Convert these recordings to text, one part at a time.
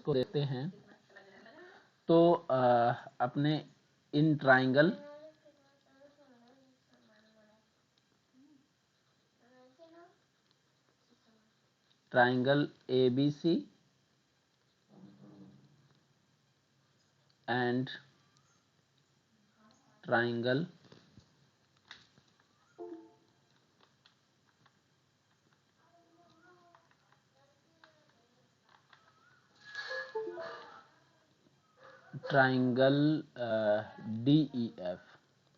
को देखते हैं तो अपने in triangle ABC and triangle DEF,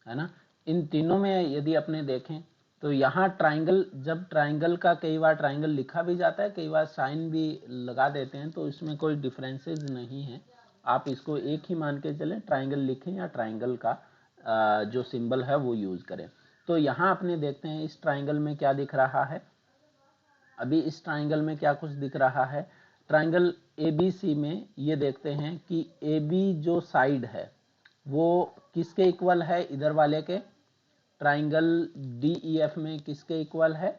है ना। इन तीनों में यदि अपने देखें तो यहाँ ट्राइंगल, जब ट्राइंगल का कई बार ट्राइंगल लिखा भी जाता है, कई बार साइन भी लगा देते हैं, तो इसमें कोई डिफरेंसेस नहीं है। आप इसको एक ही मान के चलें, ट्राइंगल लिखें या ट्राइंगल का जो सिंबल है वो यूज करें। तो यहाँ अपने देखते हैं इस ट्राइंगल में क्या दिख रहा है। अभी इस ट्राइंगल में क्या कुछ दिख रहा है, ट्राइंगल ABC में ये देखते हैं कि AB जो साइड है वो किसके इक्वल है, इधर वाले के। ट्राइंगल DEF में किसके इक्वल है,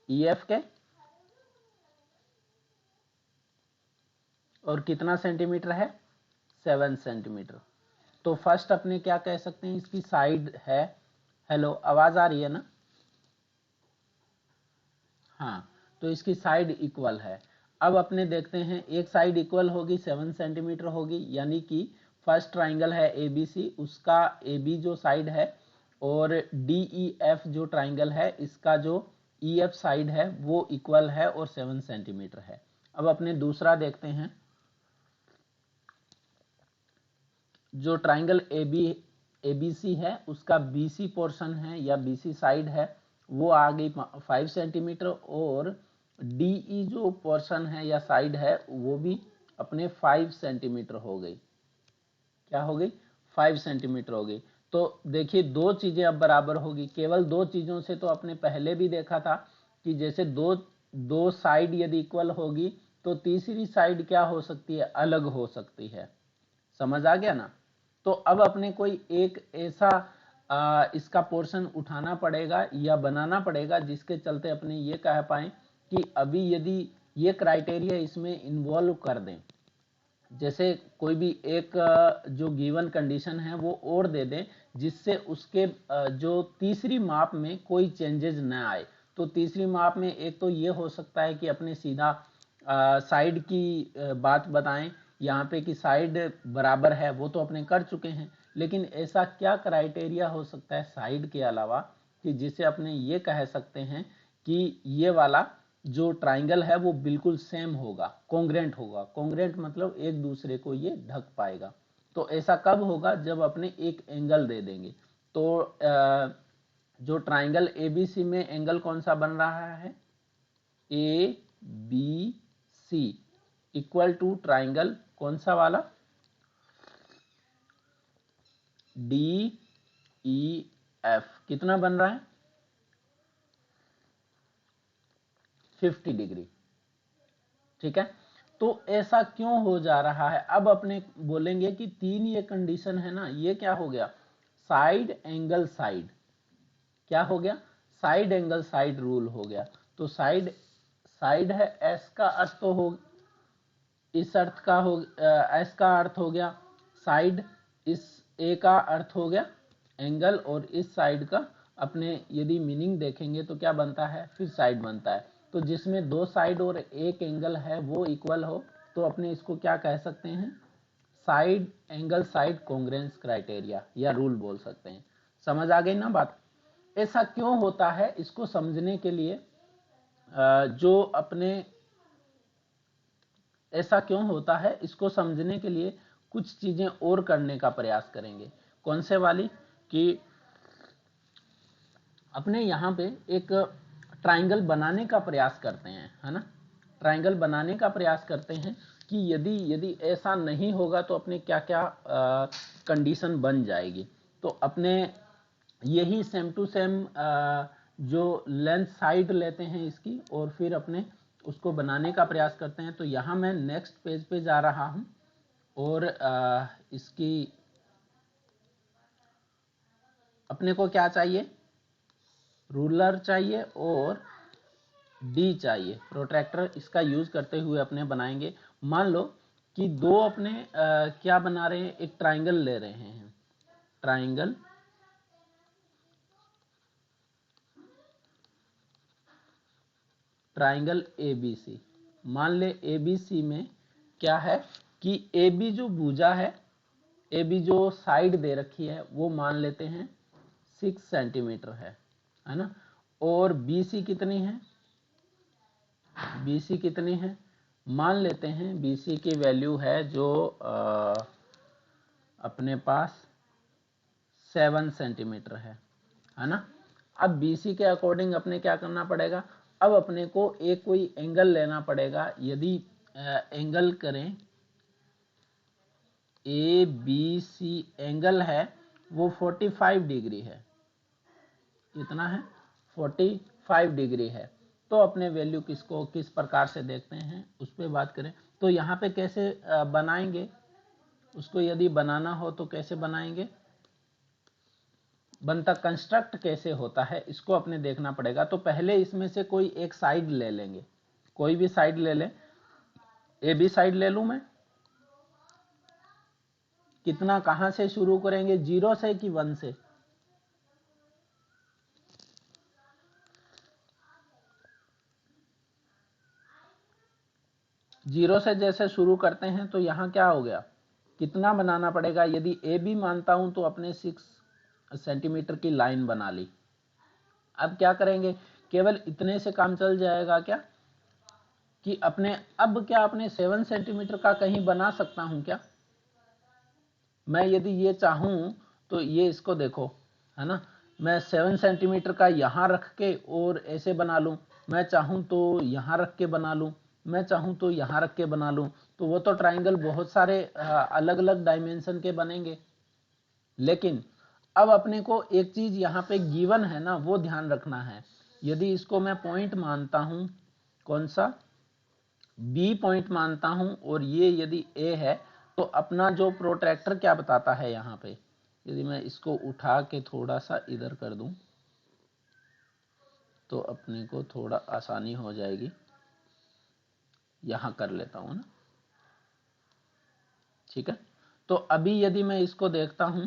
EF के। और कितना सेंटीमीटर है, 7 सेंटीमीटर। तो फर्स्ट अपने क्या कह सकते हैं, इसकी साइड है, हेलो आवाज आ रही है ना, हाँ, तो इसकी साइड इक्वल है। अब अपने देखते हैं एक साइड इक्वल होगी 7 सेंटीमीटर होगी, यानी कि फर्स्ट ट्राइंगल है ABC, उसका AB जो साइड है और DEF जो ट्राइंगल है इसका जो EF साइड है वो इक्वल है और 7 सेंटीमीटर है। अब अपने दूसरा देखते हैं, जो ट्राइंगल ABC है उसका BC पोर्शन है या BC साइड है वो आ गई 5 सेंटीमीटर, और DE जो पोर्शन है या साइड है वो भी अपने 5 सेंटीमीटर हो गई। क्या हो गई, 5 सेंटीमीटर हो गई। तो देखिए दो चीजें अब बराबर होगी। केवल दो चीजों से तो अपने पहले भी देखा था कि जैसे दो साइड यदि इक्वल होगी तो तीसरी साइड क्या हो सकती है, अलग हो सकती है। समझ आ गया ना। तो अब अपने कोई एक ऐसा इसका पोर्शन उठाना पड़ेगा या बनाना पड़ेगा जिसके चलते अपने ये कह पाए कि अभी यदि ये क्राइटेरिया इसमें इन्वॉल्व कर दें, जैसे कोई भी एक जो गिवन कंडीशन है वो और दे दें जिससे उसके जो तीसरी माप में कोई चेंजेस न आए। तो तीसरी माप में एक तो ये हो सकता है कि अपने सीधा साइड की बात बताएं, यहाँ पे कि साइड बराबर है वो तो अपने कर चुके हैं, लेकिन ऐसा क्या क्राइटेरिया हो सकता है साइड के अलावा कि जिसे अपने ये कह सकते हैं कि ये वाला जो ट्राइंगल है वो बिल्कुल सेम होगा, कॉन्ग्रेंट होगा। कॉन्ग्रेंट मतलब एक दूसरे को ये ढक पाएगा। तो ऐसा कब होगा, जब अपने एक एंगल दे देंगे। तो जो ट्राइंगल ABC में एंगल कौन सा बन रहा है, ABC इक्वल टू ट्राइंगल कौन सा वाला, DEF, कितना बन रहा है, 50 डिग्री। ठीक है, तो ऐसा क्यों हो जा रहा है। अब अपने बोलेंगे कि तीन ये कंडीशन है ना, ये क्या हो गया, साइड एंगल साइड, क्या हो गया, साइड एंगल साइड रूल हो गया। तो साइड साइड है, एस का अर्थ तो हो, इस अर्थ का हो, एस का अर्थ हो गया साइड, इस ए का अर्थ हो गया एंगल, और इस साइड का अपने यदि मीनिंग देखेंगे तो क्या बनता है, फिर साइड बनता है। तो जिसमें दो साइड और एक एंगल है वो इक्वल हो तो अपने इसको क्या कह सकते हैं, side angle side congruence criteria या रूल बोल सकते हैं। समझ आ गई ना बात। ऐसा क्यों होता है इसको समझने के लिए जो अपने ऐसा क्यों होता है इसको समझने के लिए कुछ चीजें और करने का प्रयास करेंगे। कौन से वाली, कि अपने यहाँ पे एक ट्राइंगल बनाने का प्रयास करते हैं, है ना। ट्राइंगल बनाने का प्रयास करते हैं कि यदि ऐसा नहीं होगा तो अपने क्या क्या कंडीशन बन जाएगी। तो अपने यही सेम टू सेम जो लेंथ साइड लेते हैं इसकी और फिर अपने उसको बनाने का प्रयास करते हैं। तो यहाँ मैं नेक्स्ट पेज पे जा रहा हूँ और इसकी अपने को क्या चाहिए, रूलर चाहिए और डी चाहिए। प्रोट्रैक्टर इसका यूज करते हुए अपने बनाएंगे। मान लो कि दो अपने क्या बना रहे हैं, एक ट्राइंगल ले रहे हैं, ट्राइंगल ABC। मान ले ABC में क्या है कि AB जो भुजा है, AB जो साइड दे रखी है वो मान लेते हैं 6 सेंटीमीटर है ना। और BC कितनी है, BC कितनी है, मान लेते हैं BC की वैल्यू है जो अपने पास 7 सेंटीमीटर है ना। अब BC के अकॉर्डिंग अपने क्या करना पड़ेगा, अब अपने को एक कोई एंगल लेना पड़ेगा। यदि एंगल करें ABC एंगल है वो 45 डिग्री है, कितना है 45 डिग्री है। तो अपने वैल्यू किसको किस प्रकार से देखते हैं उस पर बात करें। तो यहाँ पे कैसे बनाएंगे उसको, यदि बनाना हो तो कैसे बनाएंगे, बनता कंस्ट्रक्ट कैसे होता है इसको अपने देखना पड़ेगा। तो पहले इसमें से कोई एक साइड ले लेंगे, कोई भी साइड ले लें। AB साइड ले लूं मैं, कितना कहां से शुरू करेंगे, 0 से कि 1 से, जीरो से जैसे शुरू करते हैं तो यहाँ क्या हो गया, कितना बनाना पड़ेगा। यदि AB मानता हूं तो अपने 6 सेंटीमीटर की लाइन बना ली। अब क्या करेंगे, केवल इतने से काम चल जाएगा क्या, कि अपने अब क्या अपने 7 सेंटीमीटर का कहीं बना सकता हूं क्या। मैं यदि ये चाहूं तो ये इसको देखो है ना, मैं 7 सेंटीमीटर का यहाँ रख के और ऐसे बना लूं, मैं चाहूं तो यहाँ रख के बना लूं, मैं चाहूं तो यहाँ रख के बना लूं, तो वो तो ट्राइंगल बहुत सारे अलग अलग डायमेंशन के बनेंगे। लेकिन अब अपने को एक चीज यहाँ पे गिवन है ना, वो ध्यान रखना है। यदि इसको मैं पॉइंट मानता हूं, कौन सा B पॉइंट मानता हूं, और ये यदि A है, तो अपना जो प्रोट्रैक्टर क्या बताता है यहाँ पे, यदि मैं इसको उठा के थोड़ा सा इधर कर दूं तो अपने को थोड़ा आसानी हो जाएगी। यहां कर लेता हूं ना, ठीक है। तो अभी यदि मैं इसको देखता हूं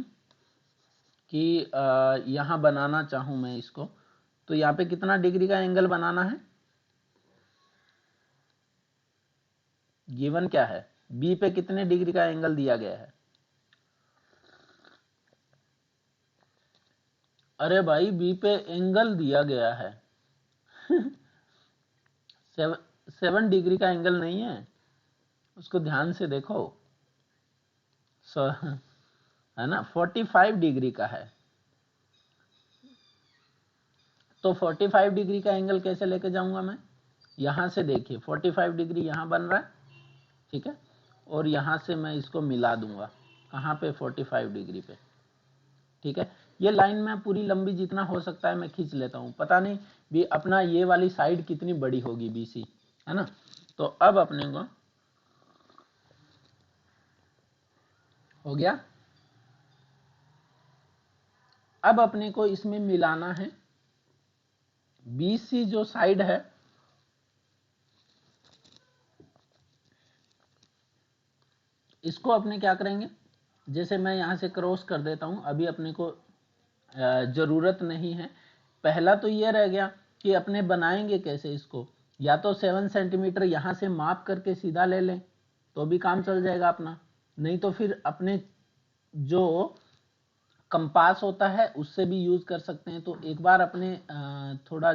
कि यहां बनाना चाहूं मैं इसको, तो यहाँ पे कितना डिग्री का एंगल बनाना है, गिवन क्या है, बी पे कितने डिग्री का एंगल दिया गया है। अरे भाई बी पे एंगल दिया गया है 7 डिग्री का एंगल नहीं है, उसको ध्यान से देखो। है ना, 45 डिग्री का है। तो 45 डिग्री का एंगल कैसे लेके जाऊंगा मैं, यहां से देखिए 45 डिग्री यहां बन रहा है, ठीक है, और यहां से मैं इसको मिला दूंगा कहां पे, 45 डिग्री पे, ठीक है। ये लाइन में पूरी लंबी जितना हो सकता है मैं खींच लेता हूं, पता नहीं भी अपना ये वाली साइड कितनी बड़ी होगी BC, है ना। तो अब अपने को हो गया, अब अपने को इसमें मिलाना है BC जो साइड है, इसको अपने क्या करेंगे, जैसे मैं यहां से क्रॉस कर देता हूं, अभी अपने को जरूरत नहीं है। पहला तो ये रह गया कि अपने बनाएंगे कैसे इसको, या तो 7 सेंटीमीटर यहां से माप करके सीधा ले लें तो भी काम चल जाएगा अपना, नहीं तो फिर अपने जो कंपास होता है उससे भी यूज कर सकते हैं। तो एक बार अपने थोड़ा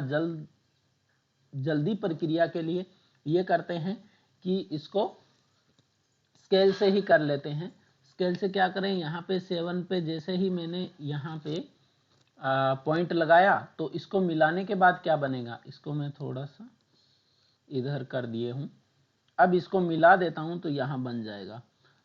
जल्दी प्रक्रिया के लिए ये करते हैं कि इसको स्केल से ही कर लेते हैं। स्केल से क्या करें, यहाँ पे 7 पे जैसे ही मैंने यहाँ पे पॉइंट लगाया, तो इसको मिलाने के बाद क्या बनेगा, इसको मैं थोड़ा सा इधर कर दिए हूं, अब इसको मिला देता हूं तो यहां बन जाएगा।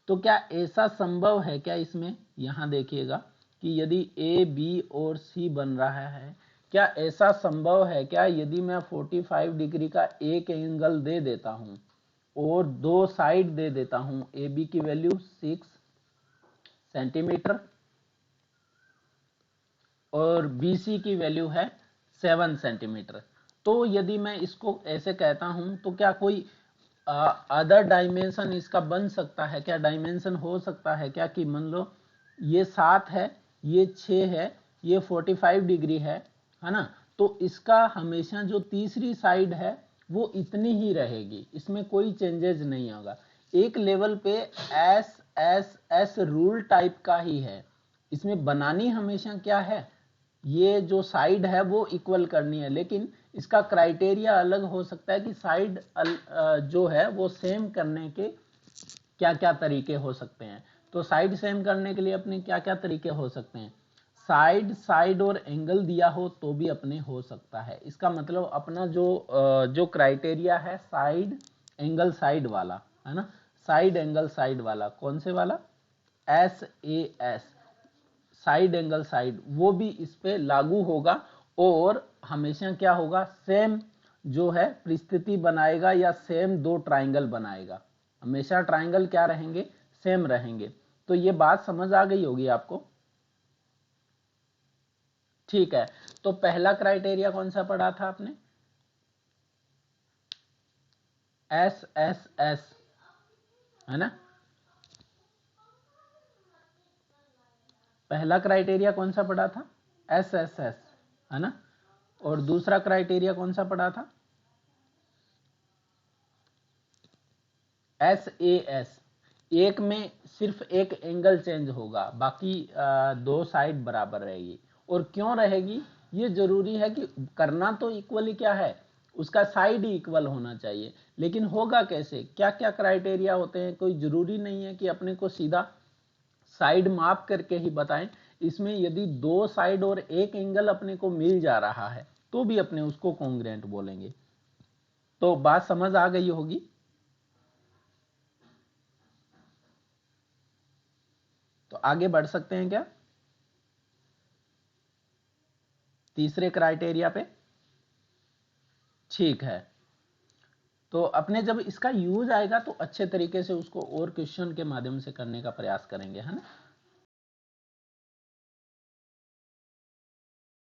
तो क्या ऐसा संभव है क्या इसमें, यहां देखिएगा कि यदि A B और C बन रहा है, क्या ऐसा संभव है क्या, यदि मैं 45 डिग्री का एक एंगल दे देता हूं और दो साइड दे देता हूं, AB की वैल्यू 6 सेंटीमीटर और BC की वैल्यू है 7 सेंटीमीटर, तो यदि मैं इसको ऐसे कहता हूं तो क्या कोई अदर डायमेंशन इसका बन सकता है क्या, डायमेंशन हो सकता है क्या कि मान लो ये 7 है, ये 6 है, ये 45 डिग्री है ना, तो इसका हमेशा जो तीसरी साइड है वो इतनी ही रहेगी, इसमें कोई चेंजेस नहीं होगा। एक लेवल पे S S S rule type का ही है, इसमें बनानी हमेशा क्या है, ये जो साइड है वो इक्वल करनी है, लेकिन इसका क्राइटेरिया अलग हो सकता है कि साइड जो है वो सेम करने के क्या क्या तरीके हो सकते हैं। तो साइड सेम करने के लिए अपने क्या क्या तरीके हो सकते हैं, साइड और एंगल दिया हो तो भी अपने हो सकता है। इसका मतलब अपना जो क्राइटेरिया है साइड एंगल साइड वाला है ना, साइड एंगल साइड वाला, कौन से वाला, SAS, साइड एंगल साइड, वो भी इस पे लागू होगा और हमेशा क्या होगा, सेम जो है परिस्थिति बनाएगा या सेम दो ट्राइंगल बनाएगा, हमेशा ट्राइंगल क्या रहेंगे, सेम रहेंगे। तो ये बात समझ आ गई होगी आपको, ठीक है। तो पहला क्राइटेरिया कौन सा पढ़ा था आपने, SSS है ना, पहला क्राइटेरिया कौन सा पढ़ा था, SSS है ना, और दूसरा क्राइटेरिया कौन सा पढ़ा था, SAS। एक में सिर्फ एक एंगल चेंज होगा, बाकी दो साइड बराबर रहेगी। और क्यों रहेगी, ये जरूरी है कि करना तो इक्वली क्या है, उसका साइड ही इक्वल होना चाहिए, लेकिन होगा कैसे, क्या क्या क्राइटेरिया होते हैं, कोई जरूरी नहीं है कि अपने को सीधा साइड माप करके ही बताएं। इसमें यदि दो साइड और एक एंगल अपने को मिल जा रहा है तो भी अपने उसको कॉन्ग्रुएंट बोलेंगे। तो बात समझ आ गई होगी। तो आगे बढ़ सकते हैं क्या तीसरे क्राइटेरिया पे, ठीक है। तो अपने जब इसका यूज आएगा तो अच्छे तरीके से उसको और क्वेश्चन के माध्यम से करने का प्रयास करेंगे, है ना।